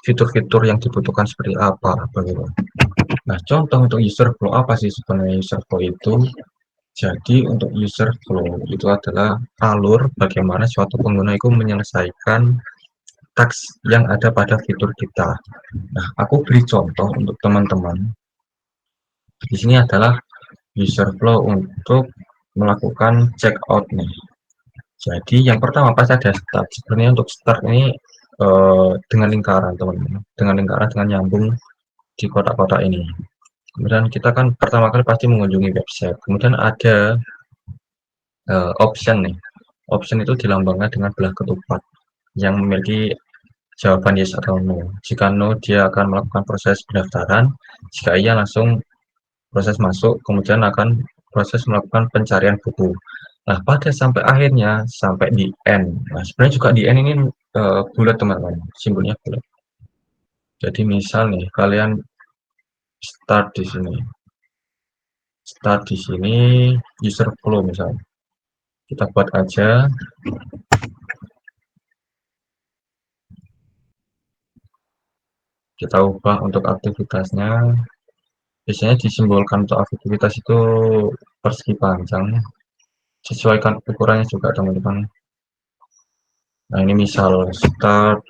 fitur-fitur yang dibutuhkan seperti apa begitu. Nah, contoh untuk user flow apa sih sebenarnya user flow itu? Jadi untuk user flow itu adalah alur bagaimana suatu pengguna itu menyelesaikan teks yang ada pada fitur kita. Nah, aku beri contoh untuk teman-teman. Di sini adalah user flow untuk melakukan checkout nih. Jadi yang pertama pas ada start. Sebenarnya untuk start ini dengan lingkaran teman-teman, dengan lingkaran dengan nyambung di kotak-kotak ini. Kemudian kita kan pertama kali pasti mengunjungi website. Kemudian ada option nih. Option itu dilambangkan dengan belah ketupat yang memiliki jawaban yes atau no. Jika no, dia akan melakukan proses pendaftaran. Jika iya, langsung proses masuk. Kemudian akan proses melakukan pencarian buku. Nah, pada sampai akhirnya, sampai di end. Nah, sebenarnya juga di end ini bulat teman-teman, simbolnya bulat. Jadi misal nih, kalian start di sini. Start di sini, user flow misalnya. Kita buat aja. Kita ubah untuk aktivitasnya. Biasanya disimbolkan untuk aktivitas itu persegi panjang. Sesuaikan ukurannya juga teman-teman. Nah, ini misal start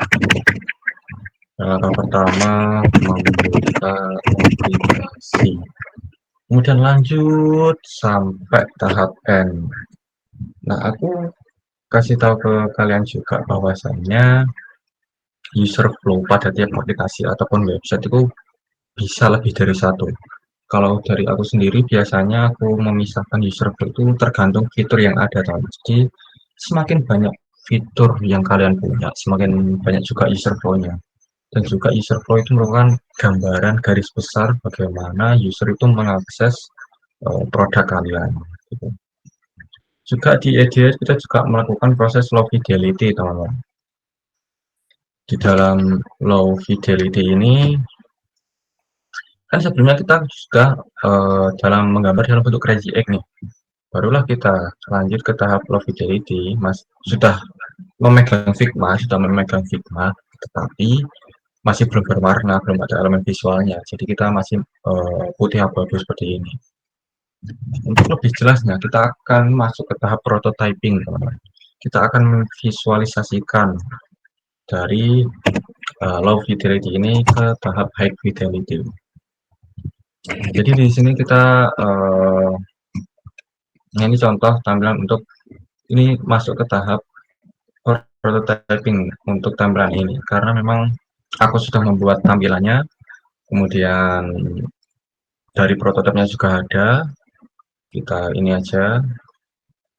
langkah pertama membuka aplikasi. Kemudian lanjut sampai tahap end. Nah, aku kasih tahu ke kalian juga bahwasannya user flow pada tiap aplikasi ataupun website itu bisa lebih dari satu. Kalau dari aku sendiri biasanya aku memisahkan user flow itu tergantung fitur yang ada teman. Jadi semakin banyak fitur yang kalian punya, semakin banyak juga user flow-nya. Dan juga user flow itu merupakan gambaran garis besar bagaimana user itu mengakses produk kalian. Gitu. Juga di EDS kita juga melakukan proses low fidelity teman-teman. Di dalam low fidelity ini kan sebelumnya kita sudah dalam menggambar dalam bentuk crazy egg nih. Barulah kita lanjut ke tahap low fidelity, mas sudah memegang Figma, tetapi masih belum berwarna, belum ada elemen visualnya. Jadi kita masih putih abu-abu seperti ini. Untuk lebih jelasnya, kita akan masuk ke tahap prototyping, teman-teman. Kita akan memvisualisasikan dari low fidelity ini ke tahap high fidelity. Jadi di sini kita ini contoh tampilan untuk ini masuk ke tahap prototyping untuk tampilan ini karena memang aku sudah membuat tampilannya, kemudian dari prototipenya juga ada. Kita ini aja.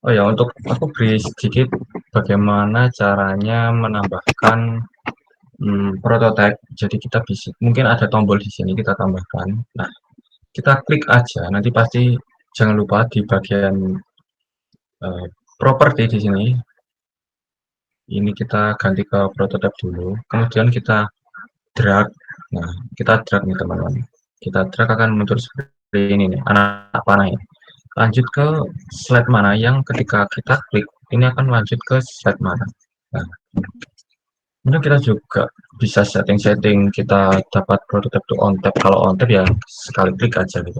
Oh ya, untuk aku beri sedikit bagaimana caranya menambahkan prototype. Jadi kita bisa mungkin ada tombol di sini kita tambahkan. Nah, kita klik aja. Nanti pasti jangan lupa di bagian properti di sini. Ini kita ganti ke prototype dulu. Kemudian kita drag. Nah, kita drag nih teman-teman. Kita drag akan muncul seperti ini nih, anak panah ini. Lanjut ke slide mana yang ketika kita klik ini akan lanjut ke slide mana. Nah, kemudian kita juga bisa setting-setting kita dapat prototype to on tab. Kalau on tab ya sekali klik aja gitu.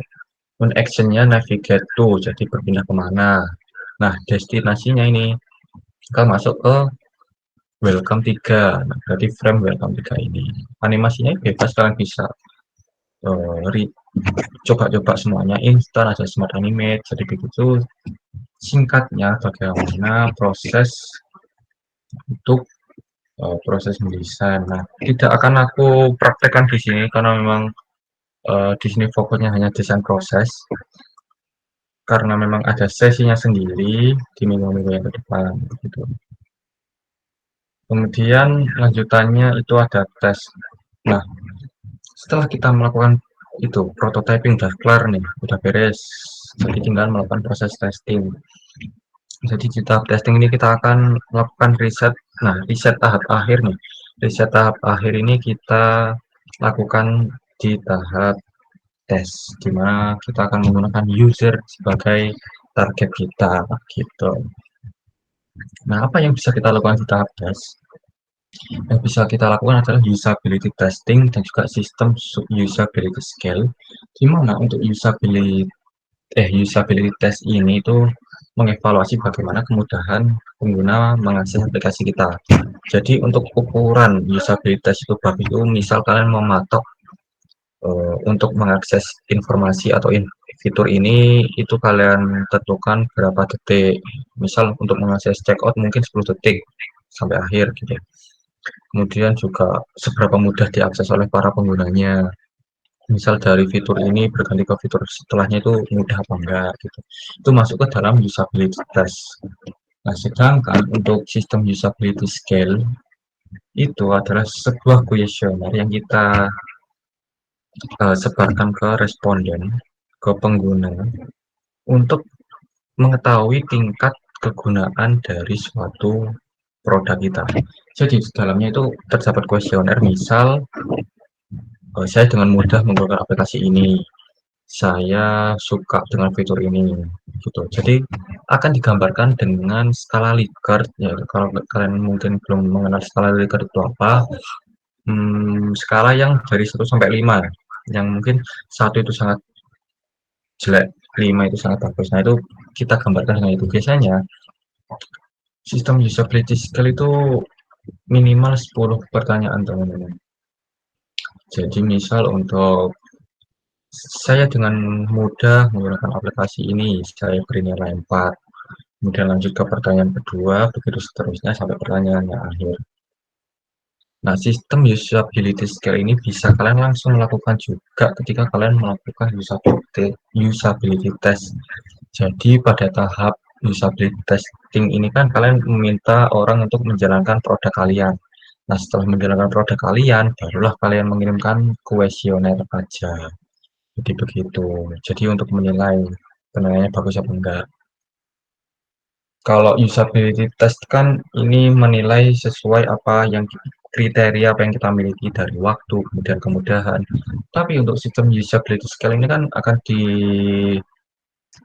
Dan actionnya navigate to, jadi berpindah kemana. Nah, destinasinya ini kita masuk ke welcome 3. Nah, berarti frame welcome 3 ini. Animasinya bebas, kalian bisa coba-coba semuanya instan, ada smart animate. Jadi begitu singkatnya bagaimana proses untuk proses mendesain. Nah, tidak akan aku praktekkan di sini karena memang di sini fokusnya hanya desain proses. Karena memang ada sesinya sendiri di minggu-minggu yang ke depan. Gitu. Kemudian lanjutannya itu ada tes. Nah, setelah kita melakukan itu prototyping udah kelar nih, udah beres. Jadi tinggal melakukan proses testing. Jadi di tahap testing ini kita akan melakukan riset. Nah, riset tahap akhir nih. Riset tahap akhir ini kita lakukan di tahap tes, di mana kita akan menggunakan user sebagai target kita, gitu. Nah, apa yang bisa kita lakukan di tahap tes? Yang bisa kita lakukan adalah usability testing dan juga sistem usability scale. Di mana untuk usability test ini itu mengevaluasi bagaimana kemudahan pengguna mengakses aplikasi kita. Jadi untuk ukuran usability test itu bagus itu misal kalian mematok untuk mengakses informasi atau fitur ini itu kalian tentukan berapa detik. Misal untuk mengakses checkout mungkin 10 detik sampai akhir gitu. Kemudian juga seberapa mudah diakses oleh para penggunanya. Misal dari fitur ini berganti ke fitur setelahnya itu mudah apa enggak gitu. Itu masuk ke dalam usability test. Nah, sedangkan untuk sistem usability scale itu adalah sebuah kuesioner yang kita sebarkan ke responden, ke pengguna untuk mengetahui tingkat kegunaan dari suatu produk kita. Jadi di dalamnya itu terdapat kuesioner, misal saya dengan mudah menggunakan aplikasi ini, saya suka dengan fitur ini, gitu. Jadi akan digambarkan dengan skala Likert, ya. Kalau kalian mungkin belum mengenal skala Likert itu apa, skala yang dari 1 sampai 5, yang mungkin 1 itu sangat jelek, 5 itu sangat bagus. Nah itu kita gambarkan dengan itu. Biasanya sistem usability skill itu minimal 10 pertanyaan teman-teman. Jadi misal untuk saya dengan mudah menggunakan aplikasi ini, saya beri nilai 4. Kemudian lanjut ke pertanyaan kedua, begitu seterusnya sampai pertanyaan yang akhir. Nah, sistem usability skill ini bisa kalian langsung lakukan juga ketika kalian melakukan usability test. Jadi pada tahap usability testing ini kan kalian meminta orang untuk menjalankan produk kalian. Nah, setelah menjalankan produk kalian, barulah kalian mengirimkan kuesioner aja. Jadi begitu. Jadi untuk menilai penilaiannya bagus apa enggak. Kalau usability test kan ini menilai sesuai apa yang kriteria apa yang kita miliki dari waktu, kemudian kemudahan. Tapi untuk sistem usability scale ini kan akan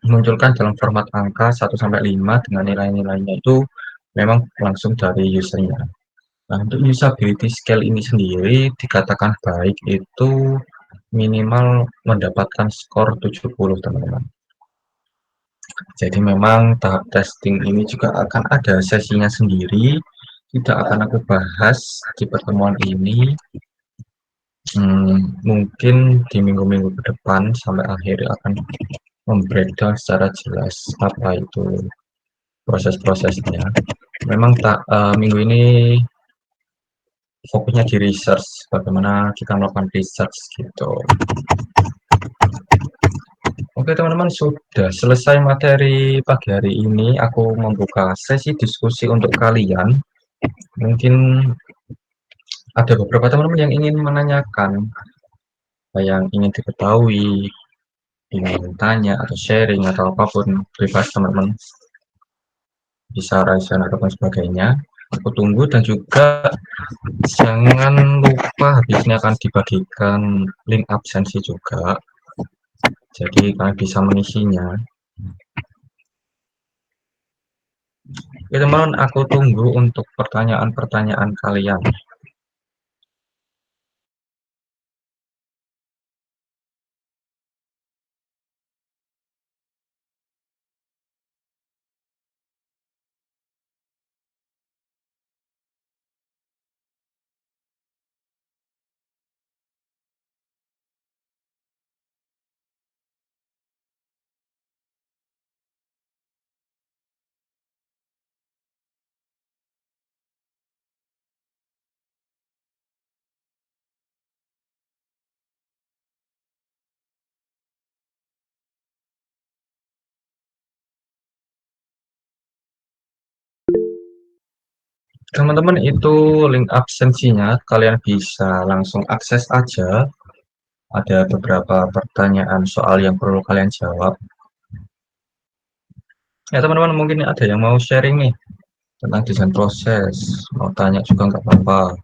dimunculkan dalam format angka 1 sampai 5 dengan nilai-nilainya itu memang langsung dari usernya. Nah, untuk usability scale ini sendiri dikatakan baik itu minimal mendapatkan skor 70, teman-teman. Jadi memang tahap testing ini juga akan ada sesinya sendiri, tidak akan aku bahas di pertemuan ini. Mungkin di minggu-minggu ke depan sampai akhir akan membreakdown secara jelas apa itu proses-prosesnya. Memang minggu ini fokusnya di research, bagaimana kita melakukan research gitu. Oke teman-teman, sudah selesai materi pagi hari ini. Aku membuka sesi diskusi untuk kalian. Mungkin ada beberapa teman-teman yang ingin menanyakan, yang ingin diketahui, ingin tanya atau sharing atau apapun, bebas teman-teman, bisa raise ataupun sebagainya. Aku tunggu, dan juga jangan lupa habis ini akan dibagikan link absensi juga, jadi kalian bisa mengisinya. Oke teman-teman, aku tunggu untuk pertanyaan-pertanyaan kalian. Teman-teman, itu link absensinya, kalian bisa langsung akses aja. Ada beberapa pertanyaan soal yang perlu kalian jawab. Ya teman-teman, mungkin ada yang mau sharing nih tentang desain proses, mau tanya juga nggak apa-apa.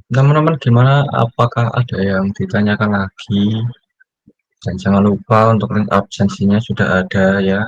Teman-teman gimana? Apakah ada yang ditanyakan lagi? Dan jangan lupa untuk link absensinya sudah ada ya.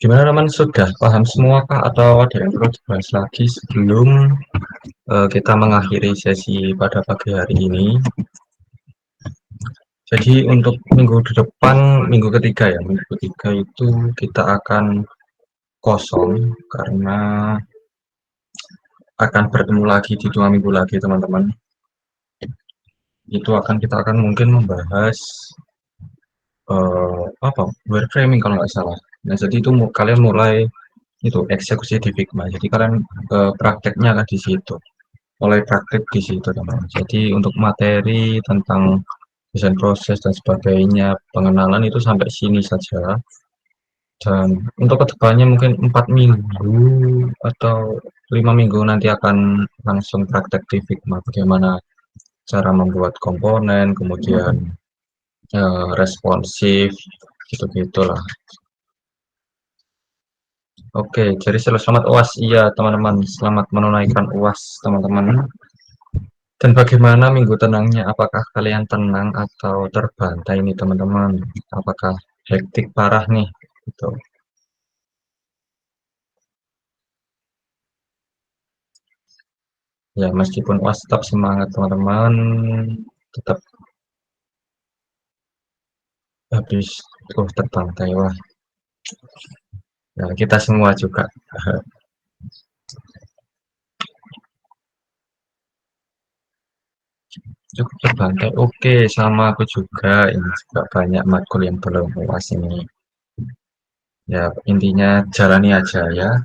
Gimana teman, sudah paham semua kah atau ada yang perlu dibahas lagi sebelum kita mengakhiri sesi pada pagi hari ini? Jadi untuk minggu depan, minggu ketiga ya, minggu ketiga itu kita akan kosong karena akan bertemu lagi di 2 minggu lagi teman-teman. Itu kita akan mungkin membahas apa word framing kalau nggak salah. Nah jadi itu kalian mulai itu eksekusi di Figma. Jadi kalian prakteknya akan di situ. Mulai praktek di situ teman-teman. Jadi untuk materi tentang desain proses dan sebagainya, pengenalan itu sampai sini saja. Dan untuk kedepannya mungkin 4 minggu atau 5 minggu nanti akan langsung praktek di Figma. Bagaimana cara membuat komponen, kemudian responsif, gitu-gitulah. Oke, jadi selamat UAS. Iya, teman-teman, selamat menunaikan UAS, teman-teman. Dan bagaimana minggu tenangnya? Apakah kalian tenang atau terbantai nih, teman-teman? Apakah hektik parah nih? Gitu. Ya, meskipun UAS tetap semangat, teman-teman. Tetap habis terbantai. Wah, ya, kita semua juga cukup terbantai. Oke, sama aku juga. Ini juga banyak matkul yang belum UAS ini. Ya, intinya jalani aja ya.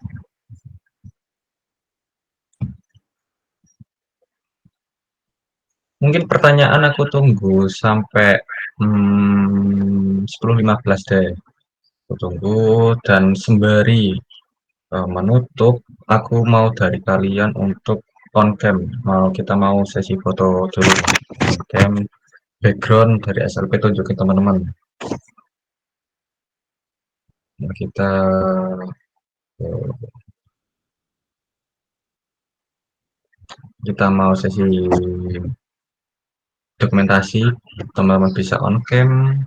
Mungkin pertanyaan aku tunggu sampai 10.15 deh. Aku tunggu dan sembari menutup, aku mau dari kalian untuk on cam. Kita mau sesi foto dulu. On cam, background dari SLP tunjukin teman-teman. Nah, eh, kita mau sesi dokumentasi, teman-teman bisa on cam.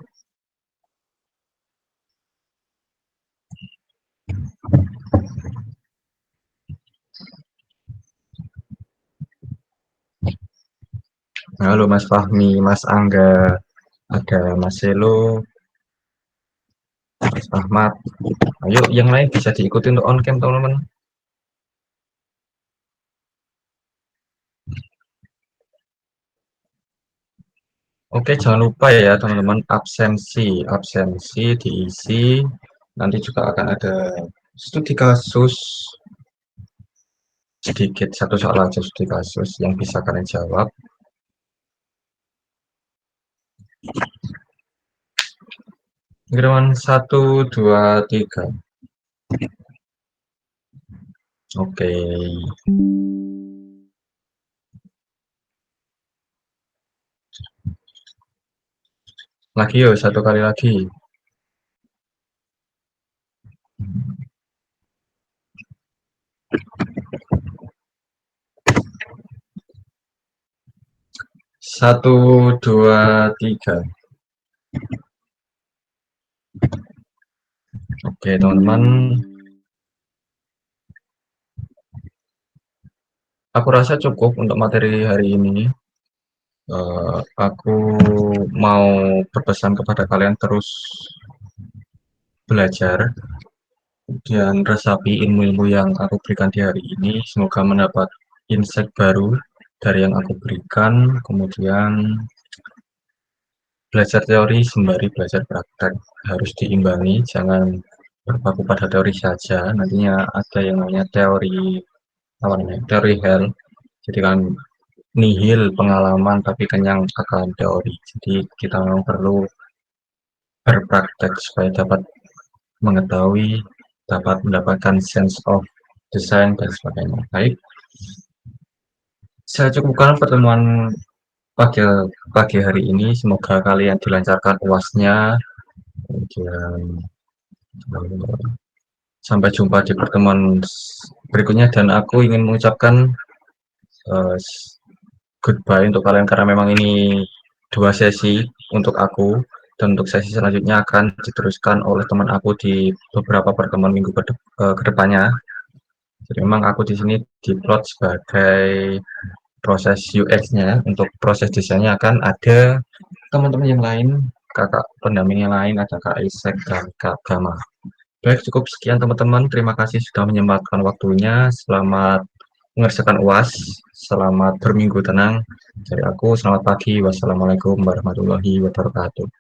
Halo Mas Fahmi, Mas Angga, ada Mas Selo, Mas Ahmad. Ayo yang lain bisa diikuti untuk on cam teman-teman. Oke, jangan lupa ya teman-teman, absensi diisi. Nanti juga akan ada studi kasus sedikit, satu soal aja studi kasus yang bisa kalian jawab. Gerawan 1, 2, 3. Oke. Lagi yuk, satu kali lagi. Satu, dua, tiga. Oke, teman-teman. Aku rasa cukup untuk materi hari ini. Aku mau berpesan kepada kalian terus belajar dan resapi ilmu-ilmu yang aku berikan di hari ini. Semoga mendapat insight baru dari yang aku berikan. Kemudian belajar teori sembari belajar praktek harus diimbangi, jangan berpaku pada teori saja. Nantinya ada yang namanya teori apa namanya? Teori hell. Jadi kan nihil pengalaman tapi kenyang akan teori. Jadi kita memang perlu berpraktek supaya dapat mengetahui, dapat mendapatkan sense of design dan sebagainya. Baik, saya cukupkan pertemuan pagi pagi hari ini. Semoga kalian dilancarkan UASnya. Kemudian sampai jumpa di pertemuan berikutnya dan aku ingin mengucapkan uh, goodbye untuk kalian karena memang ini 2 sesi untuk aku dan untuk sesi selanjutnya akan diteruskan oleh teman aku di beberapa pertemuan minggu ke depannya. Jadi memang aku di sini diplot sebagai proses UX-nya. Untuk proses desainnya akan ada teman-teman yang lain, kakak pendamping yang lain, ada Kak Isek dan Kak Gama. Baik, cukup sekian teman-teman. Terima kasih sudah menyempatkan waktunya. Selamat mengerjakan UAS. Selamat berminggu tenang. Dari aku, selamat pagi. Wassalamualaikum warahmatullahi wabarakatuh.